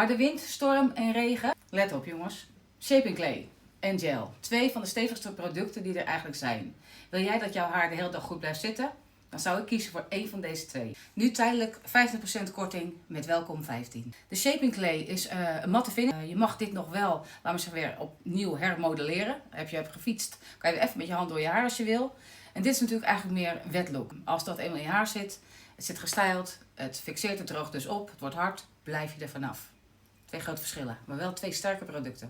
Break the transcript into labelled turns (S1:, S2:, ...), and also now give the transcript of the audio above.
S1: Harde wind, storm en regen. Let op jongens. Shaping Clay en gel. 2 van de stevigste producten die er eigenlijk zijn. Wil jij dat jouw haar de hele dag goed blijft zitten? Dan zou ik kiezen voor één van deze 2. Nu tijdelijk 50% korting met welkom 15. De Shaping Clay is een matte finish. Je mag dit nog wel, laten we zeggen, weer opnieuw hermodelleren. Heb je gefietst, kan je even met je hand door je haar als je wil. En dit is natuurlijk eigenlijk meer wet look. Als dat eenmaal in je haar zit, het zit gestyled, het fixeert, het droogt dus op, het wordt hard, blijf je er vanaf. 2 grote verschillen, maar wel 2 sterke producten.